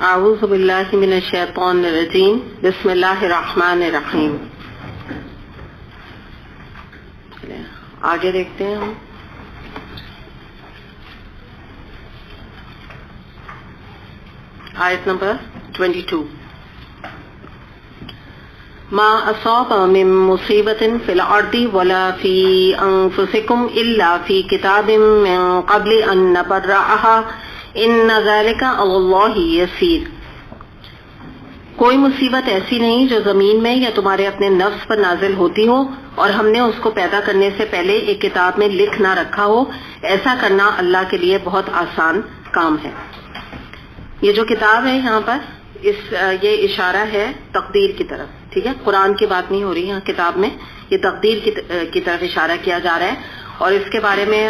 اعوذ باللہ من الشیطان الرجیم بسم اللہ الرحمن الرحیم. آگے دیکھتے ہیں ہم. آیت نمبر 22. ما اصاب من مصیبت فی الارض ولا فی انفسکم الا فی کتاب من قبل ان نبرأها ان ذلک علی اللہ یسیر. کوئی مصیبت ایسی نہیں جو زمین میں یا تمہارے اپنے نفس پر نازل ہوتی ہو اور ہم نے اس کو پیدا کرنے سے پہلے ایک کتاب میں لکھ نہ رکھا ہو. ایسا کرنا اللہ کے لیے بہت آسان کام ہے. یہ جو کتاب ہے یہاں پر یہ اشارہ ہے تقدیر کی طرف. ٹھیک ہے, قرآن کی بات نہیں ہو رہی یہاں کتاب میں, یہ تقدیر کی طرف اشارہ کیا جا رہا ہے. اور اس کے بارے میں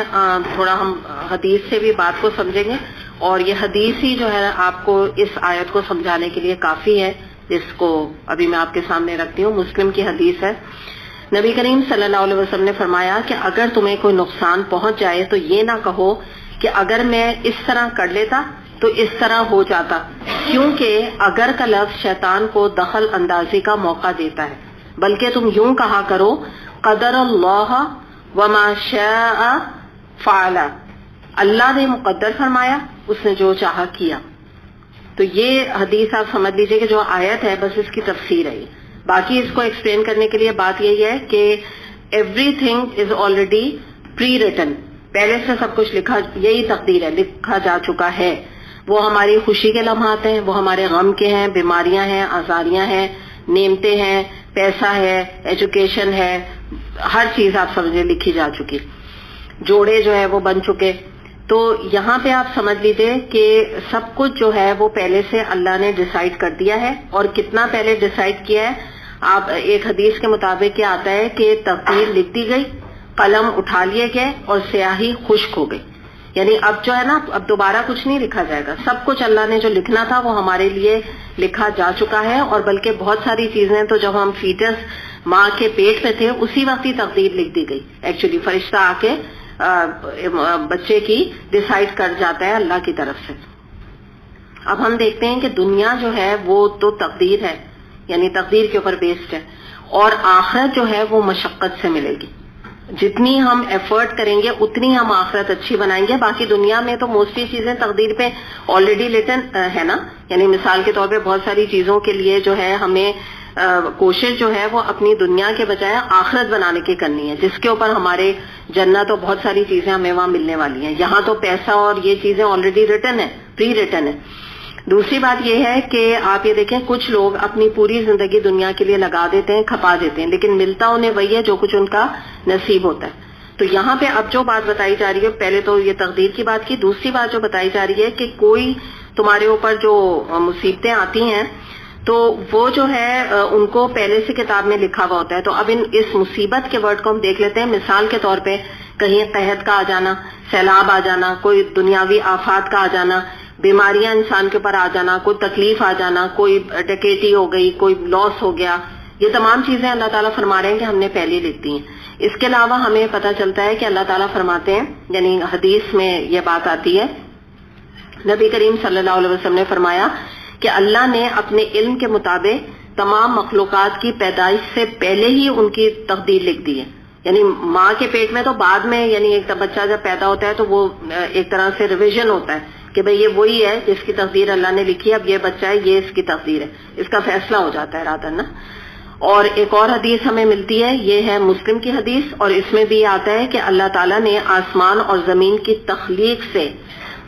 تھوڑا ہم حدیث سے بھی بات کو سمجھیں گے, اور یہ حدیث ہی جو ہے آپ کو اس آیت کو سمجھانے کے لیے کافی ہے, جس کو ابھی میں آپ کے سامنے رکھتی ہوں. مسلم کی حدیث ہے. نبی کریم صلی اللہ علیہ وسلم نے فرمایا کہ اگر تمہیں کوئی نقصان پہنچ جائے تو یہ نہ کہو کہ اگر میں اس طرح کر لیتا تو اس طرح ہو جاتا, کیونکہ اگر کا لفظ شیطان کو دخل اندازی کا موقع دیتا ہے, بلکہ تم یوں کہا کرو قدر اللہ وما شاء فعل. اللہ نے مقدر فرمایا, اس نے جو چاہا کیا. تو یہ حدیث آپ سمجھ لیجئے کہ جو آیت ہے بس اس کی تفسیر ہے. باقی اس کو ایکسپلین کرنے کے لیے بات یہی ہے کہ everything is already pre written, پہلے سے سب کچھ لکھا, یہی تقدیر ہے, لکھا جا چکا ہے. وہ ہماری خوشی کے لمحات ہیں, وہ ہمارے غم کے ہیں, بیماریاں ہیں, آزاریاں ہیں, نعمتیں ہیں, پیسہ ہے, ایجوکیشن ہے, ہر چیز آپ سمجھے لکھی جا چکی. جوڑے جو ہے وہ بن چکے. تو یہاں پہ آپ سمجھ لیجیے کہ سب کچھ جو ہے وہ پہلے سے اللہ نے ڈیسائیڈ کر دیا ہے. اور کتنا پہلے ڈیسائیڈ کیا ہے, آپ ایک حدیث کے مطابق کیا آتا ہے کہ تقدیر لکھ دی گئی, قلم اٹھا لیے گئے اور سیاہی خشک ہو گئی. یعنی اب جو ہے نا, اب دوبارہ کچھ نہیں لکھا جائے گا. سب کچھ اللہ نے جو لکھنا تھا وہ ہمارے لیے لکھا جا چکا ہے. اور بلکہ بہت ساری چیزیں تو جب ہم فیٹس ماں کے پیٹ پہ تھے اسی وقت ہی تقدیر لکھ دی گئی. ایکچولی فرشتہ آ کے بچے کی ڈیسائیڈ کر جاتا ہے اللہ کی طرف سے. اب ہم دیکھتے ہیں کہ دنیا جو ہے وہ تو تقدیر ہے, یعنی تقدیر کے اوپر بیسڈ ہے, اور آخرت جو ہے وہ مشقت سے ملے گی. جتنی ہم ایفرٹ کریں گے اتنی ہم آخرت اچھی بنائیں گے. باقی دنیا میں تو موسٹلی چیزیں تقدیر پہ آلریڈی لیٹن ہے نا. یعنی مثال کے طور پہ بہت ساری چیزوں کے لیے جو ہے ہمیں کوشش جو ہے وہ اپنی دنیا کے بجائے آخرت بنانے کی کرنی ہے, جس کے اوپر ہمارے جنت اور بہت ساری چیزیں ہمیں وہاں ملنے والی ہیں. یہاں تو پیسہ اور یہ چیزیں آلریڈی ریٹن ہے, پری ریٹن ہے. دوسری بات یہ ہے کہ آپ یہ دیکھیں کچھ لوگ اپنی پوری زندگی دنیا کے لیے لگا دیتے ہیں, کھپا دیتے ہیں, لیکن ملتا انہیں وہی ہے جو کچھ ان کا نصیب ہوتا ہے. تو یہاں پہ اب جو بات بتائی جا رہی ہے, پہلے تو یہ تقدیر کی بات کی, دوسری بات جو بتائی جا رہی ہے کہ کوئی تمہارے اوپر جو مصیبتیں آتی ہیں تو وہ جو ہے ان کو پہلے سے کتاب میں لکھا ہوا ہوتا ہے. تو اب اس مصیبت کے ورڈ کو ہم دیکھ لیتے ہیں. مثال کے طور پہ کہیں قحط کا آ جانا, سیلاب آ جانا, کوئی دنیاوی آفات کا آ جانا, بیماریاں انسان کے اوپر آ جانا, کوئی تکلیف آ جانا, کوئی ڈکیتی ہو گئی, کوئی لاس ہو گیا, یہ تمام چیزیں اللہ تعالیٰ فرما رہے ہیں کہ ہم نے پہلے لکھ دی ہیں. اس کے علاوہ ہمیں پتہ چلتا ہے کہ اللہ تعالیٰ فرماتے ہیں, یعنی حدیث میں یہ بات آتی ہے, نبی کریم صلی اللہ علیہ وسلم نے فرمایا کہ اللہ نے اپنے علم کے مطابق تمام مخلوقات کی پیدائش سے پہلے ہی ان کی تقدیر لکھ دی ہے. یعنی ماں کے پیٹ میں تو بعد میں, یعنی ایک بچہ جب پیدا ہوتا ہے تو وہ ایک طرح سے ریویژن ہوتا ہے کہ بھئی یہ وہی ہے جس کی تقدیر اللہ نے لکھی ہے, اب یہ بچہ ہے, یہ اس کی تقدیر ہے, اس کا فیصلہ ہو جاتا ہے رات نا. اور ایک اور حدیث ہمیں ملتی ہے, یہ ہے مسلم کی حدیث, اور اس میں بھی آتا ہے کہ اللہ تعالیٰ نے آسمان اور زمین کی تخلیق سے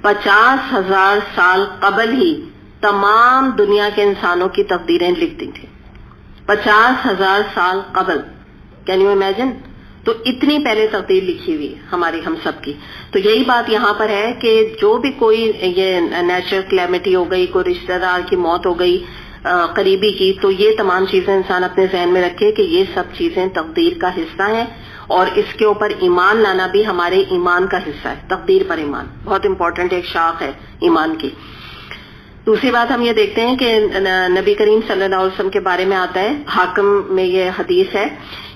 50,000 سال قبل ہی تمام دنیا کے انسانوں کی تقدیریں لکھ دی تھیں. 50,000 سال قبل, کین یو امیجن. تو اتنی پہلے تقدیر لکھی ہوئی ہماری ہم سب کی. تو یہی بات یہاں پر ہے کہ جو بھی کوئی یہ نیچرل کلیمٹی ہو گئی, کوئی رشتہ دار کی موت ہو گئی قریبی کی, تو یہ تمام چیزیں انسان اپنے ذہن میں رکھے کہ یہ سب چیزیں تقدیر کا حصہ ہیں, اور اس کے اوپر ایمان لانا بھی ہمارے ایمان کا حصہ ہے. تقدیر پر ایمان بہت امپورٹنٹ ایک شاخ ہے ایمان کی. دوسری بات ہم یہ دیکھتے ہیں کہ نبی کریم صلی اللہ علیہ وسلم کے بارے میں آتا ہے, حاکم میں یہ حدیث ہے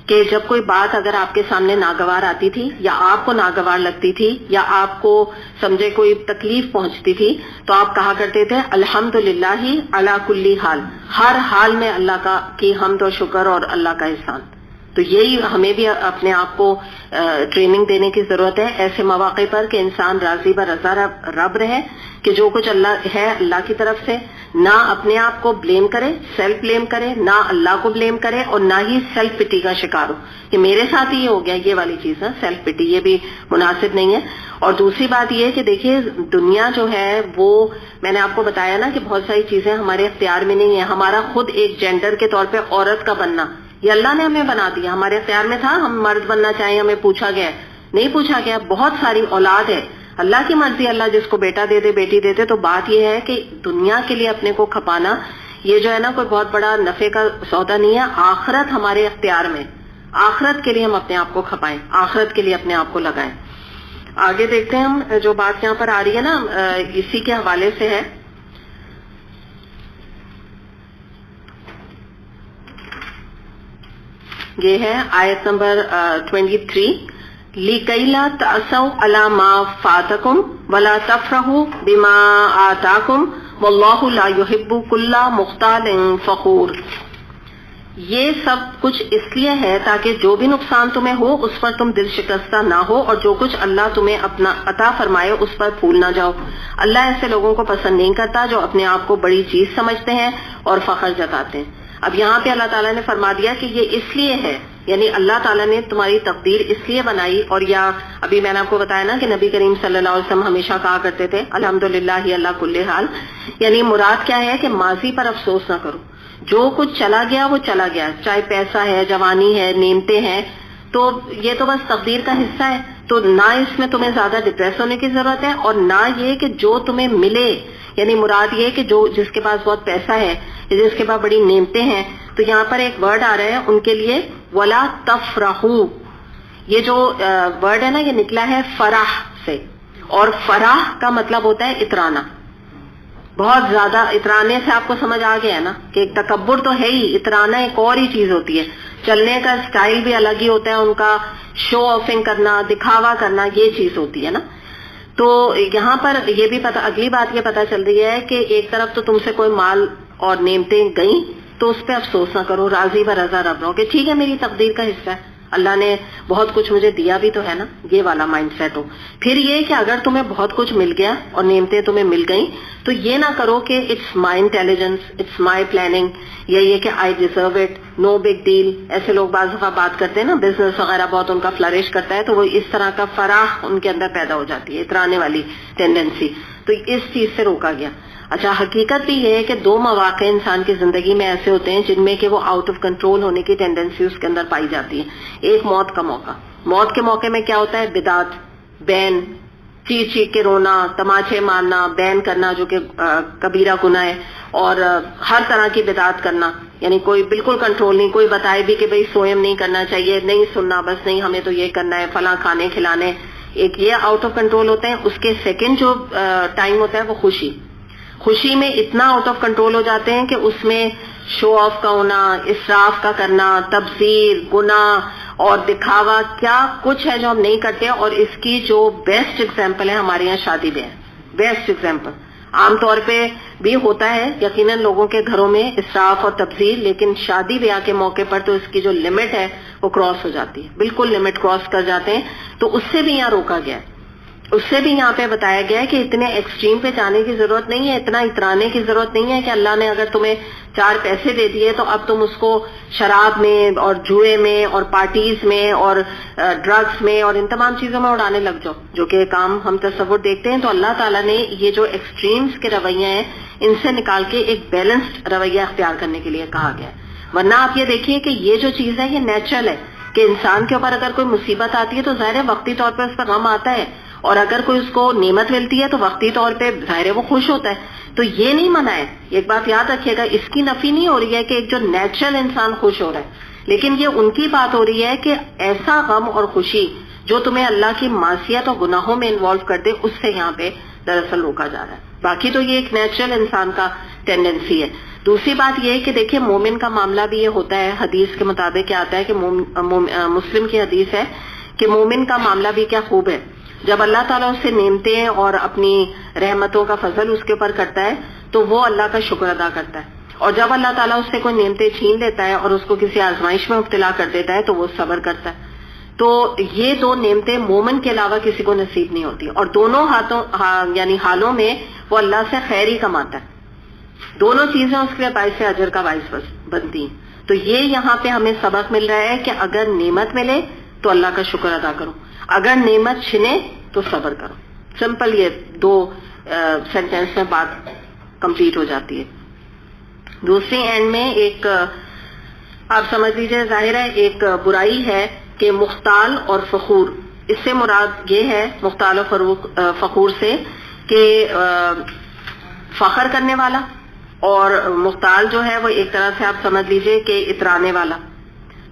کہ جب کوئی بات اگر آپ کے سامنے ناگوار آتی تھی یا آپ کو ناگوار لگتی تھی یا آپ کو سمجھے کوئی تکلیف پہنچتی تھی تو آپ کہا کرتے تھے الحمدللہ علی کل حال، ہر حال میں اللہ کی حمد و شکر اور اللہ کا احسان. تو یہی ہمیں بھی اپنے آپ کو ٹریننگ دینے کی ضرورت ہے ایسے مواقع پر کہ انسان راضی برضا رب رہے، کہ جو کچھ اللہ ہے اللہ کی طرف سے، نہ اپنے آپ کو بلیم کرے، سیلف بلیم کرے، نہ اللہ کو بلیم کرے، اور نہ ہی سیلف پٹی کا شکار ہو کہ میرے ساتھ ہی ہو گیا. یہ والی چیز ہے سیلف پٹی، یہ بھی مناسب نہیں ہے. اور دوسری بات یہ کہ دیکھیے دنیا جو ہے وہ میں نے آپ کو بتایا نا کہ بہت ساری چیزیں ہمارے اختیار میں نہیں ہیں. ہمارا خود ایک جینڈر کے طور پہ عورت کا بننا یہ اللہ نے ہمیں بنا دیا، ہمارے اختیار میں تھا ہم مرد بننا چاہیں، ہمیں پوچھا گیا نہیں پوچھا گیا. بہت ساری اولاد ہے، اللہ کی مرضی، اللہ جس کو بیٹا دے دے بیٹی دے دے. تو بات یہ ہے کہ دنیا کے لیے اپنے کو کھپانا یہ جو ہے نا کوئی بہت بڑا نفع کا سودا نہیں ہے. آخرت ہمارے اختیار میں، آخرت کے لیے ہم اپنے آپ کو کھپائیں، آخرت کے لیے اپنے آپ کو لگائیں. آگے دیکھتے ہیں ہم جو بات یہاں پر آ رہی ہے نا اسی کے حوالے سے ہے. یہ ہے آیت نمبر 23 لِكَيْ لَا تَأْسَوْا عَلَى مَا فَاتَكُمْ وَلَا تَفْرَحُوا بِمَا آتَاكُمْ وَاللَّهُ لَا يُحِبُّ كُلَّ مُخْتَالٍ فَخُورٍ. یہ سب کچھ اس لیے ہے تاکہ جو بھی نقصان تمہیں ہو اس پر تم دل شکستہ نہ ہو، اور جو کچھ اللہ تمہیں اپنا عطا فرمائے اس پر پھول نہ جاؤ. اللہ ایسے لوگوں کو پسند نہیں کرتا جو اپنے آپ کو بڑی چیز سمجھتے ہیں اور فخر جتاتے ہیں. اب یہاں پہ اللہ تعالیٰ نے فرما دیا کہ یہ اس لیے ہے، یعنی اللہ تعالیٰ نے تمہاری تقدیر اس لیے بنائی. اور یا ابھی میں نے آپ کو بتایا نا کہ نبی کریم صلی اللہ علیہ وسلم ہمیشہ کہا کرتے تھے الحمدللہ اللہ کل حال. یعنی مراد کیا ہے کہ ماضی پر افسوس نہ کرو، جو کچھ چلا گیا وہ چلا گیا، چاہے پیسہ ہے، جوانی ہے، نعمتیں ہیں، تو یہ تو بس تقدیر کا حصہ ہے. تو نہ اس میں تمہیں زیادہ ڈپریس ہونے کی ضرورت ہے، اور نہ یہ کہ جو تمہیں ملے، یعنی مراد یہ کہ جو جس کے پاس بہت پیسہ ہے، جس کے پاس بڑی نعمتیں ہیں، تو یہاں پر ایک ورڈ آ رہا ہے ان کے لیے ولا تفرحوا. یہ جو ورڈ ہے نا یہ نکلا ہے فرح سے، اور فرح کا مطلب ہوتا ہے اترانا. بہت زیادہ اترانے سے آپ کو سمجھ آ گیا ہے نا کہ ایک تکبر تو ہے ہی، اترانا ایک اور ہی چیز ہوتی ہے. چلنے کا سٹائل بھی الگ ہی ہوتا ہے ان کا، شو آفنگ کرنا، دکھاوا کرنا، یہ چیز ہوتی ہے نا. تو یہاں پر یہ بھی پتہ، اگلی بات یہ پتہ چل رہی ہے کہ ایک طرف تو تم سے کوئی مال اور نعمتیں گئیں تو اس پہ افسوس نہ کرو، راضی برضا رب رہو کہ ٹھیک ہے میری تقدیر کا حصہ ہے، اللہ نے بہت کچھ مجھے دیا بھی تو ہے نا، یہ والا مائنڈ سیٹ ہو. پھر یہ کہ اگر تمہیں بہت کچھ مل گیا اور نعمتیں تمہیں مل گئیں تو یہ نہ کرو کہ it's my intelligence, it's my planning, یا یہ کہ I deserve it, no big deal. ایسے لوگ بعض دفعہ بات کرتے ہیں نا، بزنس وغیرہ بہت ان کا فلرش کرتا ہے تو وہ اس طرح کا فراح ان کے اندر پیدا ہو جاتی ہے، اترانے والی ٹینڈنسی. تو اس چیز سے روکا گیا. اچھا حقیقت بھی یہ ہے کہ دو مواقع انسان کی زندگی میں ایسے ہوتے ہیں جن میں کہ وہ آؤٹ آف کنٹرول ہونے کی ٹینڈنسی اس کے اندر پائی جاتی ہے. ایک موت کا موقع، موت کے موقع میں کیا ہوتا ہے؟ بدعت، بین، چیخ چیخ کے رونا، تماچے مارنا، بین کرنا جو کہ کبیرہ گناہ ہے، اور ہر طرح کی بدعت کرنا. یعنی کوئی بالکل کنٹرول نہیں، کوئی بتائے بھی کہ بھئی سوئم نہیں کرنا چاہیے، نہیں سننا، بس نہیں ہمیں تو یہ کرنا ہے، فلاں کھانے کھلانے، ایک یہ آؤٹ آف کنٹرول ہوتے ہیں. اس کے سیکنڈ جو ٹائم ہوتا ہے وہ خوشی میں اتنا آؤٹ آف کنٹرول ہو جاتے ہیں کہ اس میں شو آف کا ہونا، اسراف کا کرنا، تبذیر، گناہ اور دکھاوا، کیا کچھ ہے جو ہم نہیں کرتے. اور اس کی جو بیسٹ ایگزامپل ہے ہمارے یہاں شادی بیاہ، بیسٹ ایگزامپل. عام طور پہ بھی ہوتا ہے یقیناً لوگوں کے گھروں میں اسراف اور تبذیر، لیکن شادی بیاہ کے موقع پر تو اس کی جو لمٹ ہے وہ کراس ہو جاتی ہے، بالکل لمٹ کراس کر جاتے ہیں. تو اس سے بھی یہاں روکا گیا ہے، اس سے بھی یہاں پہ بتایا گیا ہے کہ اتنے ایکسٹریم پہ جانے کی ضرورت نہیں ہے، اتنا اترانے کی ضرورت نہیں ہے کہ اللہ نے اگر تمہیں 4 پیسے دے دیے تو اب تم اس کو شراب میں اور جوئے میں اور پارٹیز میں اور ڈرگس میں اور ان تمام چیزوں میں اڑانے لگ جاؤ، جو کہ کام ہم تصور دیکھتے ہیں. تو اللہ تعالیٰ نے یہ جو ایکسٹریمز کے رویے ہیں ان سے نکال کے ایک بیلنسڈ رویہ اختیار کرنے کے لیے کہا گیا ہے. ورنہ آپ یہ دیکھیے کہ یہ جو چیز ہے یہ نیچرل ہے کہ انسان کے اوپر اگر کوئی مصیبت آتی ہے تو ظاہر ہے وقتی طور پہ اس پہ غم آتا ہے، اور اگر کوئی اس کو نعمت ملتی ہے تو وقتی طور پہ ظاہر ہے وہ خوش ہوتا ہے. تو یہ نہیں منع ہے، ایک بات یاد رکھیے گا، اس کی نفی نہیں ہو رہی ہے کہ ایک جو نیچرل انسان خوش ہو رہا ہے، لیکن یہ ان کی بات ہو رہی ہے کہ ایسا غم اور خوشی جو تمہیں اللہ کی معصیت اور گناہوں میں انوالو کر دے، اس سے یہاں پہ دراصل روکا جا رہا ہے. باقی تو یہ ایک نیچرل انسان کا ٹینڈنسی ہے. دوسری بات یہ ہے کہ دیکھیے مومن کا معاملہ بھی یہ ہوتا ہے، حدیث کے مطابق کیا آتا ہے کہ مسلم کی حدیث ہے کہ مومن کا معاملہ بھی کیا خوب ہے، جب اللہ تعالیٰ اس سے نعمتیں اور اپنی رحمتوں کا فضل اس کے اوپر کرتا ہے تو وہ اللہ کا شکر ادا کرتا ہے، اور جب اللہ تعالیٰ اس سے کوئی نعمتیں چھین لیتا ہے اور اس کو کسی آزمائش میں مبتلا کر دیتا ہے تو وہ صبر کرتا ہے. تو یہ دو نعمتیں مومن کے علاوہ کسی کو نصیب نہیں ہوتی، اور دونوں یعنی حالوں میں وہ اللہ سے خیر ہی کماتا ہے، دونوں چیزیں اس کے لیے باعث اجر کا باعث بنتی ہیں. تو یہ یہاں پہ ہمیں سبق مل رہا ہے کہ اگر نعمت ملے تو اللہ کا شکر ادا کرو، اگر نعمت چھنے تو صبر کرو. سمپل یہ دو سینٹینس میں بات کمپلیٹ ہو جاتی ہے. دوسری اینڈ میں ایک آپ سمجھ لیجئے ظاہر ہے ایک برائی ہے کہ مختال اور فخور، اس سے مراد یہ ہے مختال و فخور سے کہ فخر کرنے والا، اور مختال جو ہے وہ ایک طرح سے آپ سمجھ لیجئے کہ اترانے والا.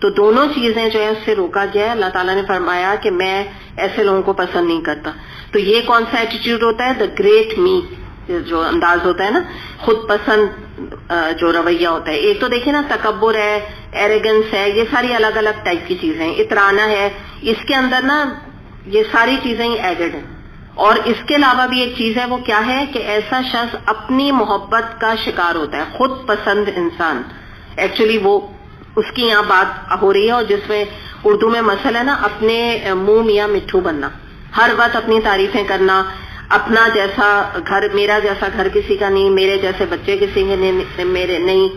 تو دونوں چیزیں جو ہے اس سے روکا گیا ہے. اللہ تعالیٰ نے فرمایا کہ میں ایسے لوگوں کو پسند نہیں کرتا. تو یہ کون سا ایٹیٹیوڈ ہوتا ہے؟ دا گریٹ می جو انداز ہوتا ہے نا، خود پسند جو رویہ ہوتا ہے. ایک تو دیکھیں نا تکبر ہے، ایریگنس ہے، یہ ساری الگ الگ ٹائپ کی چیزیں. اترانا ہے، اس کے اندر نا یہ ساری چیزیں ہی ایڈڈ ہیں. اور اس کے علاوہ بھی ایک چیز ہے، وہ کیا ہے کہ ایسا شخص اپنی محبت کا شکار ہوتا ہے. خود پسند انسان، ایکچولی وہ اس کی یہاں بات ہو رہی ہے، اور جس میں اردو میں مسئلہ ہے نا اپنے منہ میاں مٹھو بننا، ہر وقت اپنی تعریفیں کرنا، اپنا جیسا گھر، میرا جیسا گھر کسی کا نہیں، میرے جیسے بچے کسی کے میرے نہیں،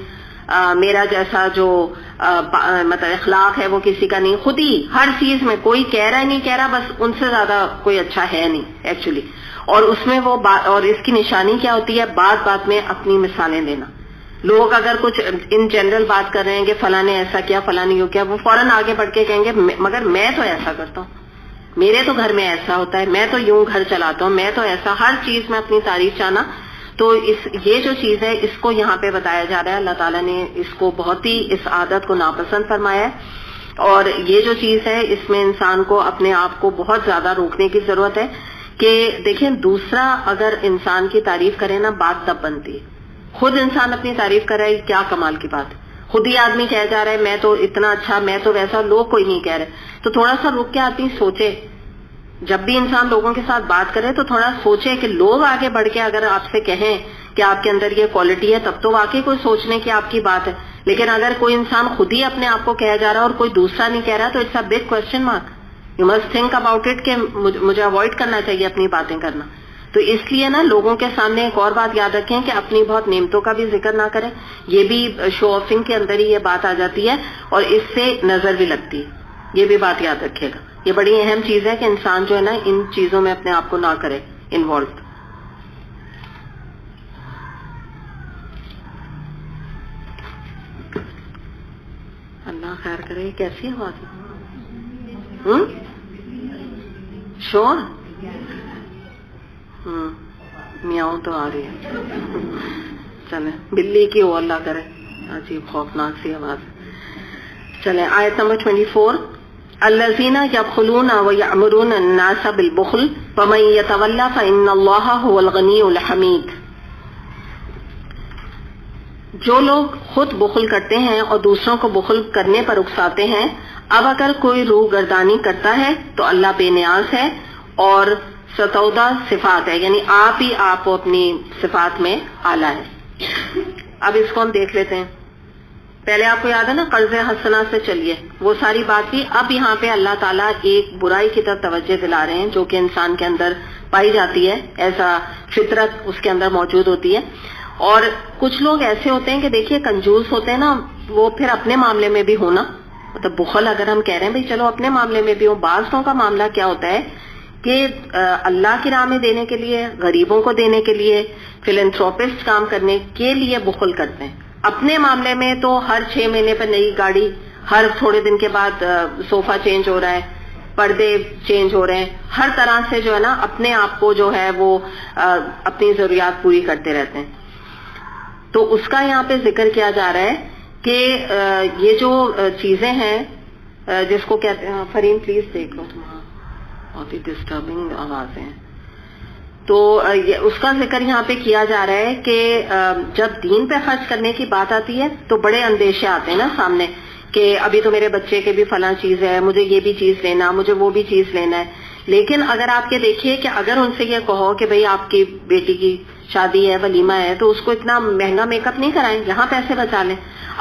میرا جیسا جو مطلب اخلاق ہے وہ کسی کا نہیں. خود ہی ہر چیز میں کوئی کہہ رہا ہے نہیں کہہ رہا، بس ان سے زیادہ کوئی اچھا ہے نہیں ایکچولی. اور اس میں وہ اور اس کی نشانی کیا ہوتی ہے؟ بات بات میں اپنی مثالیں دینا. لوگ اگر کچھ ان جنرل بات کر رہے ہیں کہ فلاں نے ایسا کیا، فلاں نے یوں کیا، وہ فوراً آگے بڑھ کے کہیں گے مگر میں تو ایسا کرتا ہوں، میرے تو گھر میں ایسا ہوتا ہے، میں تو یوں گھر چلاتا ہوں، میں تو ایسا. ہر چیز میں اپنی تعریف چاہنا. تو یہ جو چیز ہے اس کو یہاں پہ بتایا جا رہا ہے. اللہ تعالیٰ نے اس کو بہت ہی اس عادت کو ناپسند فرمایا ہے، اور یہ جو چیز ہے اس میں انسان کو اپنے آپ کو بہت زیادہ روکنے کی ضرورت ہے. کہ دیکھیں دوسرا اگر انسان کی تعریف کرے نا بات تب بنتی ہے. خود انسان اپنی تعریف کر رہا ہے، کیا کمال کی بات. خود ہی آدمی کہہ جا رہا ہے میں تو اتنا اچھا، میں تو ویسا، لوگ کوئی نہیں کہہ رہے. تو تھوڑا سا رک کے آدمی سوچے، جب بھی انسان لوگوں کے ساتھ بات کرے تو تھوڑا سوچے کہ لوگ آگے بڑھ کے اگر آپ سے کہیں کہ آپ کے اندر یہ کوالٹی ہے، تب تو واقعی کوئی سوچنے کی آپ کی بات ہے. لیکن اگر کوئی انسان خود ہی اپنے آپ کو کہہ جا رہا ہے اور کوئی دوسرا نہیں کہہ رہا تو it's a big question mark. You must think about it کہ مجھے اوائڈ کرنا چاہیے اپنی باتیں کرنا. تو اس لیے نا لوگوں کے سامنے ایک اور بات یاد رکھیں کہ اپنی بہت نعمتوں کا بھی ذکر نہ کریں. یہ بھی شو آفنگ کے اندر ہی یہ بات آ جاتی ہے اور اس سے نظر بھی لگتی ہے. یہ بھی بات یاد رکھیے گا. یہ بڑی اہم چیز ہے کہ انسان جو ہے نا ان چیزوں میں اپنے آپ کو نہ کرے انوالو. اللہ خیر کرے. کیسی آواز شور میاؤں تو آ رہی ہے. چلے بلی کی ہو اللہ کرے، عجیب خوفناک سی آواز. چلے آیت نمبر 24. الذین یبخلون ویأمرون الناس بالبخل ومن یتول فإن اللہ هو الغنی الحمید. جو لوگ خود بخل کرتے ہیں اور دوسروں کو بخل کرنے پر اکساتے ہیں، اب اگر کوئی روح گردانی کرتا ہے تو اللہ بے نیاز ہے اور ستودہ صفات ہے، یعنی آپ ہی آپ کو اپنی صفات میں اعلیٰ ہے. اب اس کو ہم دیکھ لیتے ہیں. پہلے آپ کو یاد ہے نا قرض حسنہ سے چلیے وہ ساری بات کی. اب یہاں پہ اللہ تعالیٰ ایک برائی کی طرف توجہ دلا رہے ہیں جو کہ انسان کے اندر پائی جاتی ہے، ایسا فطرت اس کے اندر موجود ہوتی ہے. اور کچھ لوگ ایسے ہوتے ہیں کہ دیکھیے کنجوس ہوتے ہیں نا، وہ پھر اپنے معاملے میں بھی ہونا، مطلب بخل اگر ہم کہہ رہے ہیں بھائی چلو اپنے معاملے میں بھی ہو. بعض لوگوں کا معاملہ کیا ہوتا ہے کہ اللہ کی راہ میں دینے کے لیے، غریبوں کو دینے کے لیے، فلنتھروپسٹ کام کرنے کے لیے بخل کرتے ہیں. اپنے معاملے میں تو ہر 6 مہینے پر نئی گاڑی، ہر تھوڑے دن کے بعد صوفہ چینج ہو رہا ہے، پردے چینج ہو رہے ہیں، ہر طرح سے جو ہے نا اپنے آپ کو جو ہے وہ اپنی ضروریات پوری کرتے رہتے ہیں. تو اس کا یہاں پہ ذکر کیا جا رہا ہے کہ یہ جو چیزیں ہیں جس کو کہتے ہیں، فرین پلیز دیکھ لو، تمہارا بہت ہی ڈسٹربنگ آوازیں ہیں. تو اس کا ذکر یہاں پہ کیا جا رہا ہے کہ جب دین پہ خرچ کرنے کی بات آتی ہے تو بڑے اندیشے آتے ہیں نا سامنے کہ ابھی تو میرے بچے کے بھی فلاں چیز ہے, مجھے یہ بھی چیز لینا, مجھے وہ بھی چیز لینا ہے. لیکن اگر آپ یہ دیکھیے کہ اگر ان سے یہ کہو کہ بھئی آپ کی بیٹی کی شادی ہے, ولیمہ ہے, تو اس کو اتنا مہنگا میک اپ نہیں کرائیں, یہاں پیسے بچا لیں.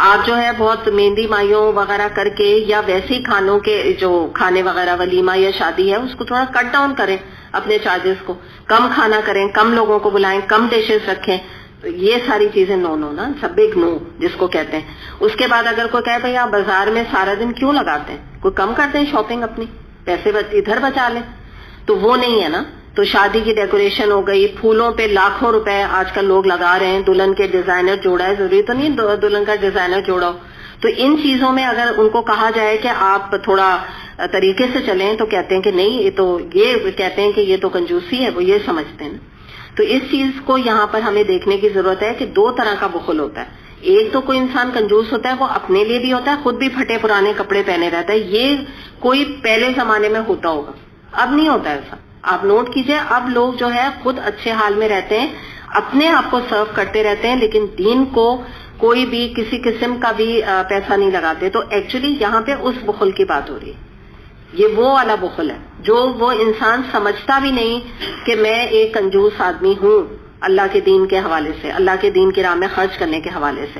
آپ جو ہے بہت مہندی مائیوں وغیرہ کر کے یا ویسے ہی کھانوں کے جو کھانے وغیرہ ولیمہ یا شادی ہے اس کو تھوڑا کٹ ڈاؤن کریں, اپنے چارجز کو کم کھانا کریں, کم لوگوں کو بلائیں, کم ڈشز رکھیں. تو یہ ساری چیزیں نو نا, سب بگ نو جس کو کہتے ہیں. اس کے بعد اگر کوئی کہے بھئی آپ بازار میں سارا دن کیوں لگاتے ہیں, کوئی کم کرتے ہیں شاپنگ اپنی, پیسے ادھر بچا لیں, تو وہ نہیں ہے نا. تو شادی کی ڈیکوریشن ہو گئی, پھولوں پہ لاکھوں روپے آج کل لوگ لگا رہے ہیں, دلہن کے ڈیزائنر جوڑا ہے, ضروری تو نہیں دلہن کا ڈیزائنر جوڑا ہو. تو ان چیزوں میں اگر ان کو کہا جائے کہ آپ تھوڑا طریقے سے چلیں تو کہتے ہیں کہ نہیں, یہ تو یہ کہتے ہیں کہ یہ تو کنجوسی ہے, وہ یہ سمجھتے ہیں. تو اس چیز کو یہاں پر ہمیں دیکھنے کی ضرورت ہے کہ دو طرح کا بخل ہوتا ہے. ایک تو کوئی انسان کنجوس ہوتا ہے, وہ اپنے لیے بھی ہوتا ہے, خود بھی پھٹے پرانے کپڑے پہنے رہتا ہے. یہ کوئی پہلے زمانے میں ہوتا ہوگا, اب نہیں ہوتا ایسا. آپ نوٹ کیجئے, اب لوگ جو ہے خود اچھے حال میں رہتے ہیں, اپنے آپ کو سرو کرتے رہتے ہیں, لیکن دین کو کوئی بھی کسی قسم کا بھی پیسہ نہیں لگاتے. تو ایکچولی یہاں پہ اس بخل کی بات ہو رہی ہے. یہ وہ والا بخل ہے جو وہ انسان سمجھتا بھی نہیں کہ میں ایک کنجوس آدمی ہوں اللہ کے دین کے حوالے سے, اللہ کے دین کی راہ میں خرچ کرنے کے حوالے سے.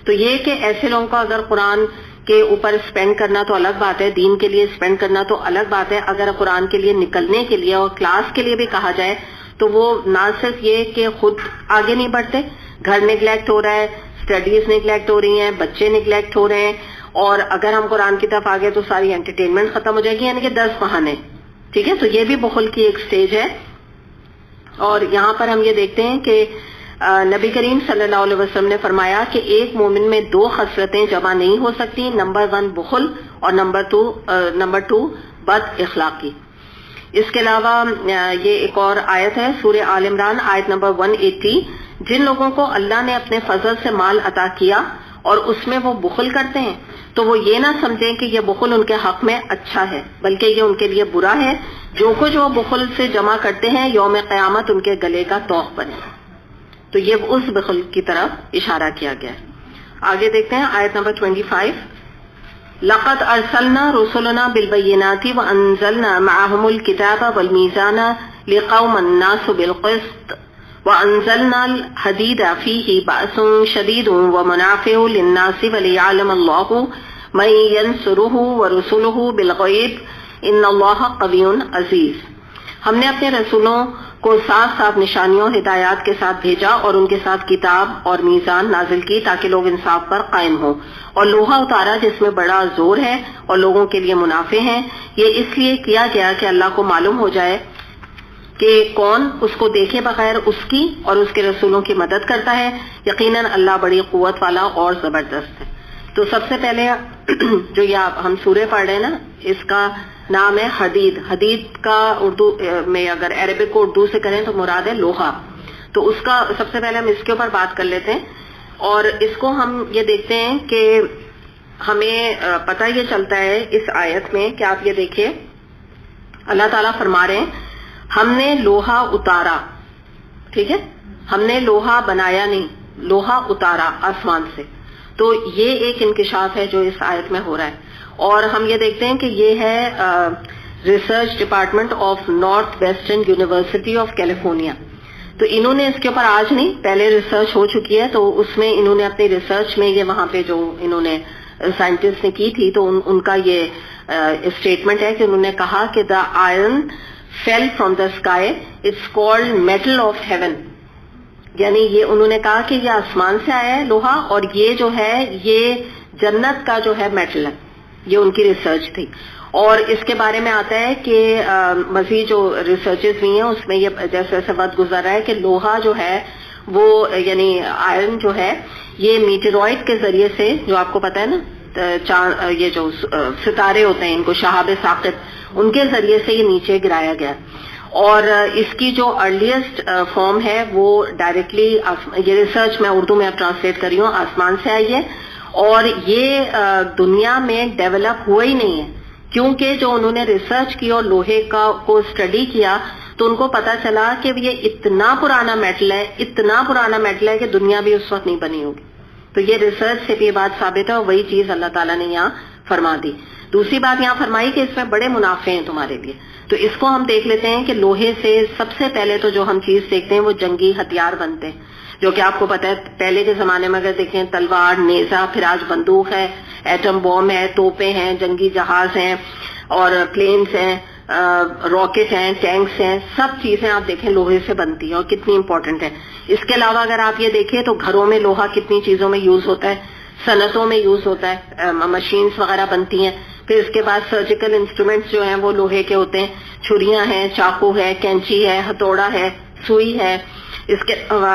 تو یہ کہ ایسے لوگوں کو اگر قرآن کے اوپر اسپینڈ کرنا تو الگ بات ہے, دین کے لیے اسپینڈ کرنا تو الگ بات ہے. اگر قرآن کے لیے نکلنے کے لیے اور کلاس کے لیے بھی کہا جائے تو وہ نہ صرف یہ کہ خود آگے نہیں بڑھتے, گھر نگلیکٹ ہو رہا ہے, اسٹڈیز نگلیکٹ ہو رہی ہیں, بچے نگلیکٹ ہو رہے ہیں, اور اگر ہم قرآن کی طرف آگے تو ساری انٹرٹینمنٹ ختم ہو جائے گی, یعنی کہ 10 بہانے. ٹھیک ہے, تو یہ بھی بخل کی ایک سٹیج ہے. اور یہاں پر ہم یہ دیکھتے ہیں کہ نبی کریم صلی اللہ علیہ وسلم نے فرمایا کہ ایک مومن میں 2 خصلتیں جمع نہیں ہو سکتی, نمبر 1 بخل اور نمبر 2 بد اخلاقی. اس کے علاوہ یہ ایک اور آیت ہے سورہ آل عمران آیت نمبر 180, جن لوگوں کو اللہ نے اپنے فضل سے مال عطا کیا اور اس میں وہ بخل کرتے ہیں تو وہ یہ نہ سمجھیں کہ یہ بخل ان کے حق میں اچھا ہے, بلکہ یہ ان کے لیے برا ہے. جو کچھ وہ بخل سے جمع کرتے ہیں یوم قیامت ان کے گلے کا طوق بنے. تو یہ اس بخل کی طرف اشارہ کیا گیا ہے. آگے دیکھتے ہیں آیت نمبر 25. لقد ارسلنا رسلنا بالبينات وانزلنا معهم الكتاب والميزان ليقوم الناس بالقسط وانزلنا الحديد فيه بأس شديد ومنافع للناس وليعلم الله من ينصره ورسله بالغيب ان الله قوي عزيز. ہم نے اپنے رسولوں کو صاف نشانیوں ہدایات کے ساتھ بھیجا اور ان کے ساتھ کتاب اور میزان نازل کی تاکہ لوگ انصاف پر قائم ہوں, اور لوہا اتارا جس میں بڑا زور ہے اور لوگوں کے لیے منافع ہیں. یہ اس لیے کیا گیا کہ اللہ کو معلوم ہو جائے کہ کون اس کو دیکھے بغیر اس کی اور اس کے رسولوں کی مدد کرتا ہے. یقیناً اللہ بڑی قوت والا اور زبردست ہے. تو سب سے پہلے جو یہ ہم سورہ پڑھ رہے ہیں نا, اس کا نام ہے حدید. حدید کا اردو میں اگر عربک کو اردو سے کریں تو مراد ہے لوہا. تو اس کا سب سے پہلے ہم اس کے اوپر بات کر لیتے ہیں, اور اس کو ہم یہ دیکھتے ہیں کہ ہمیں پتہ یہ چلتا ہے اس آیت میں کہ آپ یہ دیکھیے اللہ تعالیٰ فرما رہے ہیں ہم نے لوہا اتارا. ٹھیک ہے, ہم نے لوہا بنایا نہیں, لوہا اتارا آسمان سے. تو یہ ایک انکشاف ہے جو اس آیت میں ہو رہا ہے. اور ہم یہ دیکھتے ہیں کہ یہ ہے research department of north western university of California. تو انہوں نے اس کے اوپر آج نہیں پہلے ریسرچ ہو چکی ہے, تو اس میں انہوں نے اپنی ریسرچ میں یہ وہاں پہ جو انہوں نے سائنٹسٹ نے کی تھی تو ان کا یہ اسٹیٹمنٹ ہے کہ انہوں نے کہا کہ the iron fell from the sky it's called metal of heaven. یعنی یہ انہوں نے کہا کہ یہ آسمان سے آیا ہے لوہا, اور یہ جو ہے یہ جنت کا جو ہے میٹل ہے. یہ ان کی ریسرچ تھی. اور اس کے بارے میں آتا ہے کہ مزید جو ریسرچز ہوئی ہیں اس میں یہ جیسے جیسے وقت گزر رہا ہے کہ لوہا جو ہے وہ یعنی آئرن جو ہے یہ میٹیرائٹ کے ذریعے سے, جو آپ کو پتا ہے نا یہ جو ستارے ہوتے ہیں ان کو شہاب ثاقب, ان کے ذریعے سے یہ نیچے گرایا گیا. اور اس کی جو ارلیسٹ فارم ہے وہ ڈائریکٹلی, یہ ریسرچ میں اردو میں اب ٹرانسلیٹ کر رہی ہوں, آسمان سے آئی ہے. اور یہ دنیا میں ڈیولپ ہوا ہی نہیں ہے, کیونکہ جو انہوں نے ریسرچ کی اور لوہے کو اسٹڈی کیا تو ان کو پتا چلا کہ یہ اتنا پرانا میٹل ہے کہ دنیا بھی اس وقت نہیں بنی ہوگی. تو یہ ریسرچ سے بھی یہ بات ثابت ہے اور وہی چیز اللہ تعالیٰ نے یہاں فرما دی. دوسری بات یہاں فرمائی کہ اس میں بڑے منافع ہیں تمہارے لیے. تو اس کو ہم دیکھ لیتے ہیں کہ لوہے سے سب سے پہلے تو جو ہم چیز دیکھتے ہیں وہ جنگی ہتھیار بنتے ہیں, جو کہ آپ کو پتا ہے پہلے کے زمانے میں اگر دیکھیں تلوار, نیزہ, پھر آج بندوق ہے, ایٹم بوم ہے, توپیں ہیں, جنگی جہاز ہیں اور پلینز ہیں, راکٹ ہیں, ٹینکس ہیں, سب چیزیں آپ دیکھیں لوہے سے بنتی ہیں اور کتنی امپورٹنٹ ہے. اس کے علاوہ اگر آپ یہ دیکھیں تو گھروں میں لوہا کتنی چیزوں میں یوز ہوتا ہے, صنعتوں میں یوز ہوتا ہے, مشینز وغیرہ بنتی ہیں. پھر اس کے بعد سرجیکل انسٹرومنٹس جو ہیں وہ لوہے کے ہوتے ہیں, چھریاں ہیں, چاقو ہے, کینچی ہے, ہتھوڑا ہے, سوئی ہے. اس کے علاوہ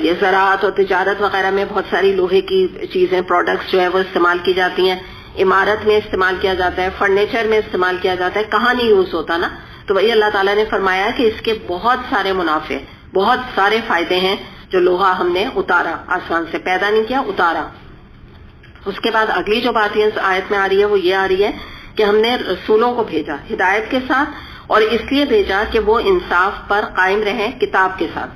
یہ زراعت اور تجارت وغیرہ میں بہت ساری لوہے کی چیزیں, پروڈکٹس جو ہے وہ استعمال کی جاتی ہیں. عمارت میں استعمال کیا جاتا ہے, فرنیچر میں استعمال کیا جاتا ہے. کہاں نہیں یوز ہوتا نا. تو وہی اللہ تعالیٰ نے فرمایا کہ اس کے بہت سارے منافع, بہت سارے فائدے ہیں جو لوہا ہم نے اتارا, آسمان سے پیدا نہیں کیا, اتارا. اس کے بعد اگلی جو بات اس آیت میں آ رہی ہے وہ یہ آ رہی ہے کہ ہم نے رسولوں کو بھیجا ہدایت کے ساتھ, اور اس لیے بھیجا کہ وہ انصاف پر قائم رہیں کتاب کے ساتھ.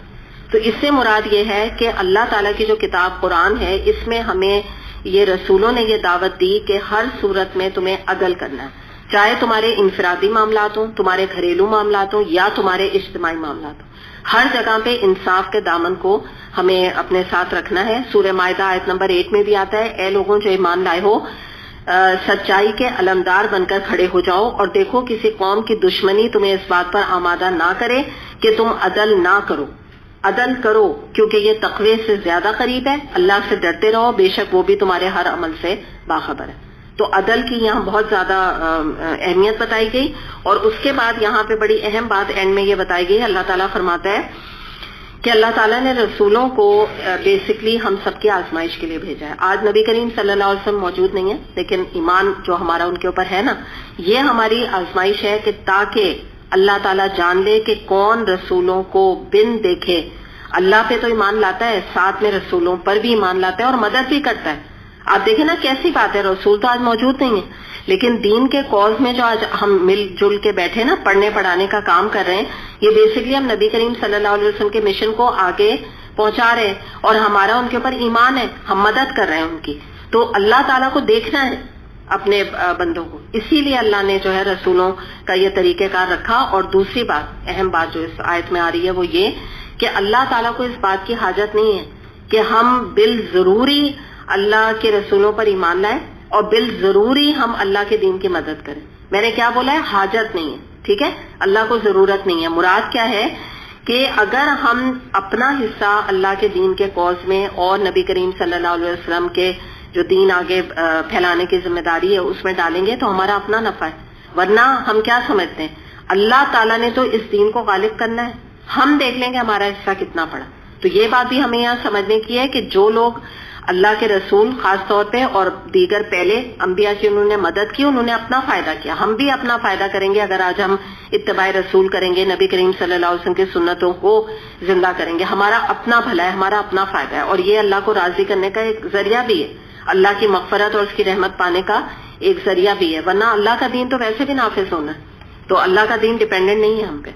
تو اس سے مراد یہ ہے کہ اللہ تعالیٰ کی جو کتاب قرآن ہے اس میں ہمیں یہ رسولوں نے یہ دعوت دی کہ ہر صورت میں تمہیں عدل کرنا ہے, چاہے تمہارے انفرادی معاملات ہوں, تمہارے گھریلو معاملات ہوں یا تمہارے اجتماعی معاملات ہوں, ہر جگہ پہ انصاف کے دامن کو ہمیں اپنے ساتھ رکھنا ہے. سورہ مائدہ آیت نمبر 8 میں بھی آتا ہے, اے لوگوں جو ایمان لائے ہو سچائی کے علمدار بن کر کھڑے ہو جاؤ اور دیکھو کسی قوم کی دشمنی تمہیں اس بات پر آمادہ نہ کرے کہ تم عدل نہ کرو. عدل کرو کیونکہ یہ تقوی سے زیادہ قریب ہے. اللہ سے ڈرتے رہو, بے شک وہ بھی تمہارے ہر عمل سے باخبر ہے. تو عدل کی یہاں بہت زیادہ اہمیت بتائی گئی. اور اس کے بعد یہاں پہ بڑی اہم بات اینڈ میں یہ بتائی گئی, اللہ تعالیٰ فرماتا ہے کہ اللہ تعالیٰ نے رسولوں کو بیسکلی ہم سب کی آزمائش کے لیے بھیجا ہے. آج نبی کریم صلی اللہ علیہ وسلم موجود نہیں ہے, لیکن ایمان جو ہمارا ان کے اوپر ہے نا, یہ ہماری آزمائش ہے کہ تاکہ اللہ تعالیٰ جان لے کہ کون رسولوں کو بن دیکھے اللہ پہ تو ایمان لاتا ہے, ساتھ میں رسولوں پر بھی ایمان لاتا ہے اور مدد بھی کرتا ہے. آپ دیکھیں نا کیسی بات ہے, رسول تو آج موجود نہیں ہے لیکن دین کے کاز میں جو آج ہم مل جل کے بیٹھے نا پڑھنے پڑھانے کا کام کر رہے ہیں, یہ بیسکلی ہم نبی کریم صلی اللہ علیہ وسلم کے مشن کو آگے پہنچا رہے ہیں اور ہمارا ان کے اوپر ایمان ہے, ہم مدد کر رہے ہیں ان کی. تو اللہ تعالیٰ کو دیکھنا ہے اپنے بندوں کو, اسی لیے اللہ نے جو ہے رسولوں کا یہ طریقہ کار رکھا. اور دوسری بات, اہم بات جو اس آیت میں آ رہی ہے وہ یہ کہ اللہ تعالیٰ کو اس بات کی حاجت نہیں ہے کہ ہم بالضروری اللہ کے رسولوں پر ایمان لائیں اور بالضروری ہم اللہ کے دین کی مدد کریں. میں نے کیا بولا ہے, حاجت نہیں ہے, ٹھیک ہے, اللہ کو ضرورت نہیں ہے. مراد کیا ہے کہ اگر ہم اپنا حصہ اللہ کے دین کے کاز میں اور نبی کریم صلی اللہ علیہ وسلم کے جو دین آگے پھیلانے کی ذمہ داری ہے اس میں ڈالیں گے تو ہمارا اپنا نفع ہے. ورنہ ہم کیا سمجھتے ہیں, اللہ تعالیٰ نے تو اس دین کو غالب کرنا ہے, ہم دیکھ لیں گے ہمارا حصہ کتنا پڑا. تو یہ بات بھی ہمیں یہاں سمجھنے کی ہے کہ جو لوگ اللہ کے رسول خاص طور پہ اور دیگر پہلے انبیاء کی انہوں نے مدد کی, انہوں نے اپنا فائدہ کیا, ہم بھی اپنا فائدہ کریں گے اگر آج ہم اتباع رسول کریں گے, نبی کریم صلی اللہ علیہ وسلم کی سنتوں کو زندہ کریں گے. ہمارا اپنا بھلا ہے, ہمارا اپنا فائدہ ہے اور یہ اللہ کو راضی کرنے کا ایک ذریعہ بھی ہے, اللہ کی مغفرت اور اس کی رحمت پانے کا ایک ذریعہ بھی ہے. ورنہ اللہ کا دین تو ویسے بھی نافذ ہونا ہے, تو اللہ کا دین ڈیپینڈنٹ نہیں ہے ہم پہ.